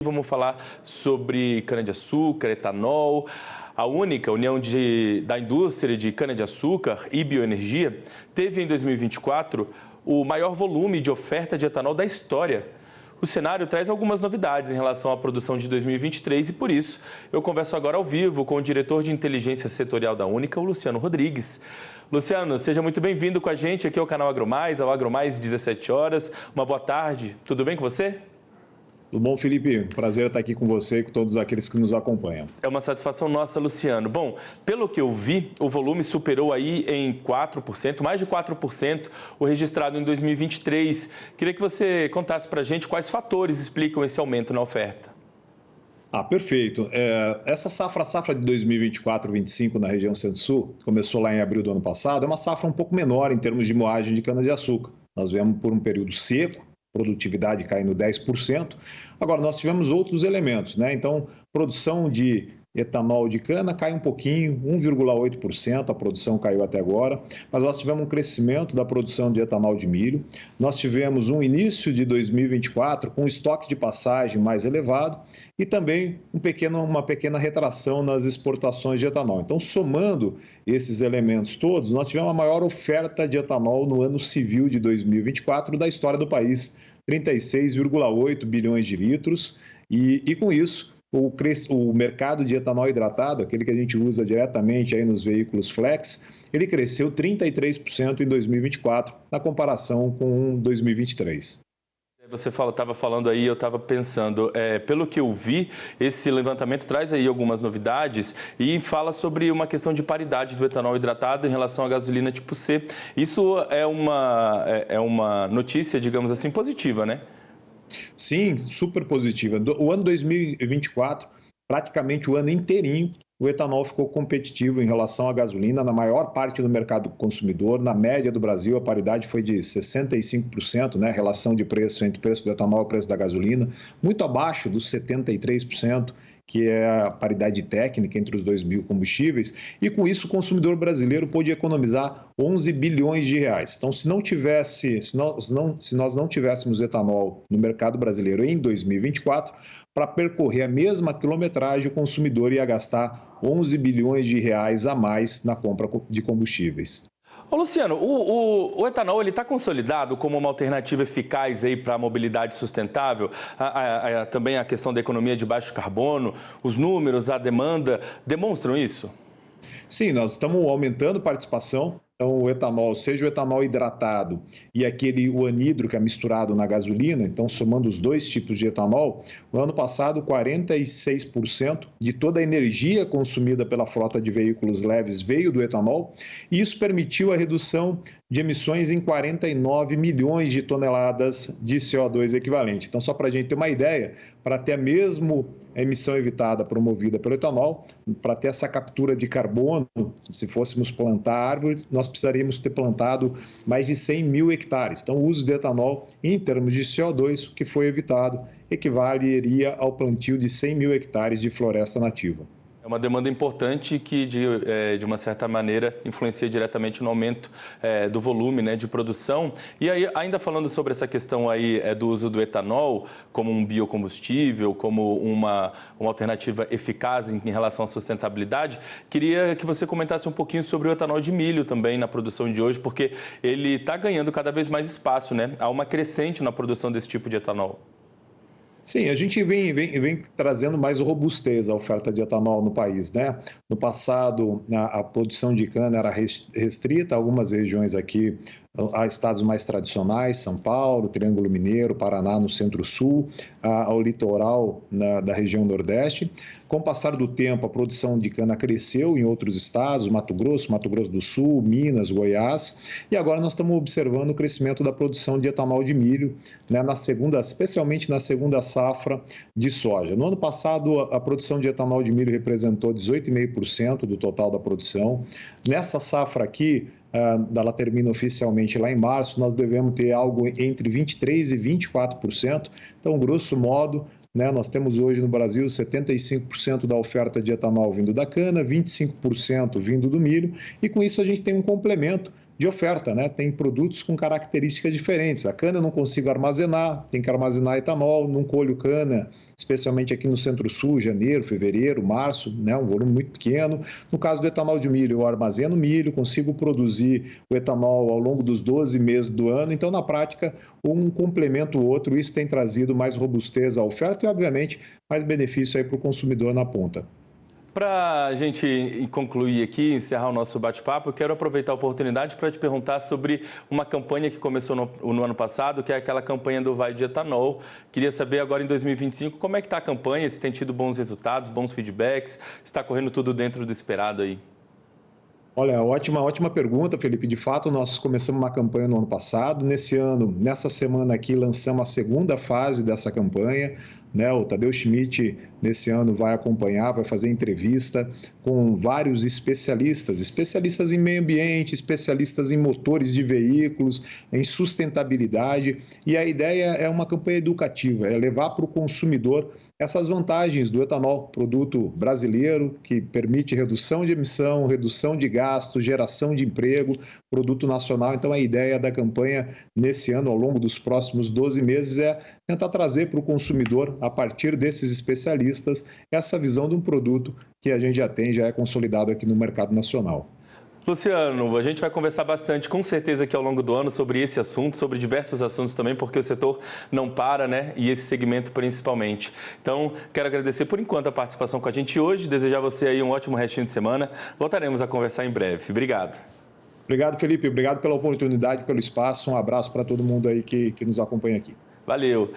Vamos falar sobre cana-de-açúcar, etanol. A única União da Indústria de Cana-de-Açúcar e Bioenergia teve em 2024 o maior volume de oferta de etanol da história. O cenário traz algumas novidades em relação à produção de 2023 e, por isso, eu converso agora ao vivo com o diretor de inteligência setorial da Única, o Luciano Rodrigues. Luciano, seja muito bem-vindo com a gente aqui ao canal AgroMais, ao AgroMais 17 horas. Uma boa tarde. Tudo bem com você? Tudo bom, Felipe? Prazer estar aqui com você e com todos aqueles que nos acompanham. É uma satisfação nossa, Luciano. Bom, pelo que eu vi, o volume superou aí em 4%, mais de 4%, o registrado em 2023. Queria que você contasse para a gente quais fatores explicam esse aumento na oferta. Perfeito. Essa safra de 2024-25 na região Centro-Sul, começou lá em abril do ano passado, é uma safra um pouco menor em termos de moagem de cana-de-açúcar. Nós viemos por um período seco, produtividade caindo 10%. Agora, nós tivemos outros elementos, né? Então, produção de etanol de cana cai um pouquinho, 1,8%, a produção caiu até agora, mas nós tivemos um crescimento da produção de etanol de milho. Nós tivemos um início de 2024 com estoque de passagem mais elevado e também uma pequena retração nas exportações de etanol. Então, somando esses elementos todos, nós tivemos a maior oferta de etanol no ano civil de 2024 da história do país, 36,8 bilhões de litros, e com isso, o mercado de etanol hidratado, aquele que a gente usa diretamente aí nos veículos flex, ele cresceu 33% em 2024, na comparação com 2023. Você estava falando aí, eu estava pensando, pelo que eu vi, esse levantamento traz aí algumas novidades e fala sobre uma questão de paridade do etanol hidratado em relação à gasolina tipo C. Isso é uma notícia, digamos assim, positiva, né? Sim, super positiva. O ano 2024, praticamente o ano inteirinho, o etanol ficou competitivo em relação à gasolina na maior parte do mercado consumidor. Na média do Brasil, a paridade foi de 65%, né? Relação de preço entre o preço do etanol e o preço da gasolina, muito abaixo dos 73%, que é a paridade técnica entre os dois biocombustíveis, e com isso o consumidor brasileiro pôde economizar 11 bilhões de reais. Então, se nós não tivéssemos etanol no mercado brasileiro em 2024, para percorrer a mesma quilometragem, o consumidor ia gastar 11 bilhões de reais a mais na compra de combustíveis. Ô Luciano, o etanol está consolidado como uma alternativa eficaz para a mobilidade sustentável? Também a questão da economia de baixo carbono, os números, a demanda demonstram isso? Sim, nós estamos aumentando participação. Então, o etanol, seja o etanol hidratado e o anidro que é misturado na gasolina, então somando os dois tipos de etanol, no ano passado 46% de toda a energia consumida pela frota de veículos leves veio do etanol, e isso permitiu a redução de emissões em 49 milhões de toneladas de CO2 equivalente. Então, só para a gente ter uma ideia, para ter a mesma emissão evitada promovida pelo etanol, para ter essa captura de carbono, se fôssemos plantar árvores, nós precisaríamos ter plantado mais de 100 mil hectares. Então, o uso de etanol, em termos de CO2, que foi evitado, equivaleria ao plantio de 100 mil hectares de floresta nativa. É uma demanda importante que, de uma certa maneira, influencia diretamente no aumento do volume, né, de produção. E aí, ainda falando sobre essa questão aí do uso do etanol como um biocombustível, como uma alternativa eficaz em relação à sustentabilidade, queria que você comentasse um pouquinho sobre o etanol de milho também na produção de hoje, porque ele está ganhando cada vez mais espaço, né? Há uma crescente na produção desse tipo de etanol. Sim, a gente vem trazendo mais robustez à oferta de etanol no país, né? No passado, a produção de cana era restrita a algumas regiões aqui, a estados mais tradicionais, São Paulo, Triângulo Mineiro, Paraná, no Centro-Sul, ao litoral da região Nordeste. Com o passar do tempo, a produção de cana cresceu em outros estados, Mato Grosso do Sul, Minas, Goiás, e agora nós estamos observando o crescimento da produção de etanol de milho, né, especialmente na segunda safra de soja. No ano passado, a produção de etanol de milho representou 18,5% do total da produção. Nessa safra aqui, ela termina oficialmente lá em março, nós devemos ter algo entre 23% e 24%. Então, grosso modo, né, nós temos hoje no Brasil 75% da oferta de etanol vindo da cana, 25% vindo do milho, e com isso a gente tem um complemento de oferta, né? Tem produtos com características diferentes. A cana eu não consigo armazenar, tem que armazenar etanol, não colho cana, especialmente aqui no Centro-Sul, janeiro, fevereiro, março, né? Um volume muito pequeno. No caso do etanol de milho, eu armazeno milho, consigo produzir o etanol ao longo dos 12 meses do ano. Então, na prática, um complementa o outro. Isso tem trazido mais robustez à oferta e, obviamente, mais benefício aí para o consumidor na ponta. Para a gente concluir aqui, encerrar o nosso bate-papo, eu quero aproveitar a oportunidade para te perguntar sobre uma campanha que começou no ano passado, que é aquela campanha do Vai de Etanol. Queria saber agora em 2025 como é que está a campanha, se tem tido bons resultados, bons feedbacks, se está correndo tudo dentro do esperado aí. Olha, ótima pergunta, Felipe. De fato, nós começamos uma campanha no ano passado. Nesse ano, nessa semana aqui, lançamos a segunda fase dessa campanha. Né? O Tadeu Schmidt, nesse ano, vai acompanhar, vai fazer entrevista com vários especialistas em meio ambiente, especialistas em motores de veículos, em sustentabilidade. E a ideia é uma campanha educativa, é levar para o consumidor essas vantagens do etanol, produto brasileiro que permite redução de emissão, redução de gasto, geração de emprego, produto nacional. Então, a ideia da campanha nesse ano, ao longo dos próximos 12 meses, é tentar trazer para o consumidor, a partir desses especialistas, essa visão de um produto que a gente já tem, já é consolidado aqui no mercado nacional. Luciano, a gente vai conversar bastante, com certeza, aqui ao longo do ano sobre esse assunto, sobre diversos assuntos também, porque o setor não para, né? E esse segmento principalmente. Então, quero agradecer por enquanto a participação com a gente hoje, desejar a você aí um ótimo restinho de semana. Voltaremos a conversar em breve. Obrigado. Obrigado, Felipe. Obrigado pela oportunidade, pelo espaço. Um abraço para todo mundo aí que nos acompanha aqui. Valeu.